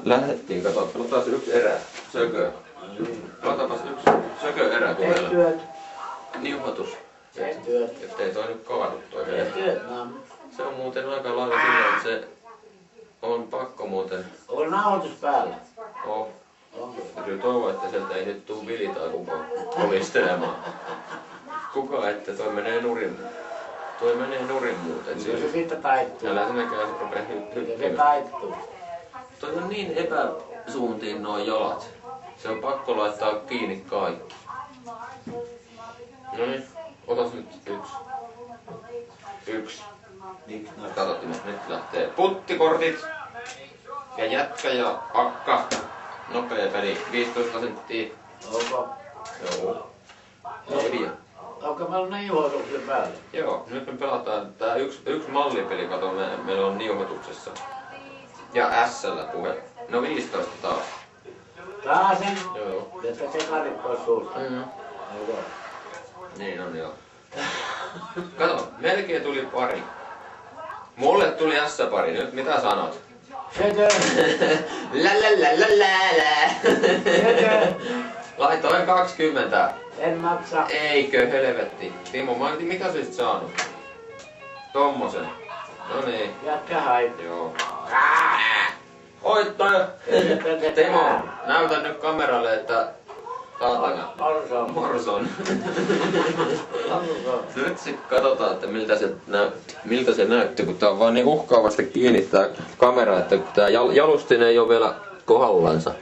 Lähdettiin, kato, pelotaan yksi erä, sökö. Pelotaanpas yksi sökö erä, kun meillä Työt. niuhotus. Työt. Ettei toi nyt kaadu toi. Työt, no. Se on muuten aika lailla sillä, että se on pakko muuten. On nauhoitus päällä. Oh. Onko? Kyllä toivon, että sieltä ei nyt tuu Vili tai kukaan kolistelemaan. Kuka, että toi menee nurin. Toi menee nurin muuten. Kyllä se sitten taittuu. Älä sinäkään se rupea Kyllä se hyppimään. taittuu. Toi on niin epäsuuntiin noin jalat. Se on pakko laittaa kiinni kaikki. Noniin, otas nyt yksi. Katsotaan, nyt lähtee puttikortit. Ja jätkä ja akka. Nopea peli, 15 senttiä. Onko? Joo. Hyviä. Onko meillä niuhoituksen päällä? Joo, nyt me pelataan tää yksi mallipeli, kato, meillä on niuhoituksessa. Ja S-llä puhe. No 15 taas. Taasen? Joo. Että se karit pois suusta. Joo. Niin on joo. Kato, melkein tuli pari. Mulle tuli S-pari, nyt mitä sanot? Sökö. Sökö. Laitoin 20. En maksa. Eikö helvetti. Timo, mä en tiedä mitä sä sit saanut. Tommosen. No niin. Jatka haippi. Joo. Voittaja! Timo, näytä nyt kameralle, että saatana. Morson. Morson. Morson. Nyt sit katsotaan, että miltä se näytti, kun tää on vaan niin uhkaavasti kiinni tää kamera, että tää jalustin ei oo vielä kohdallansa.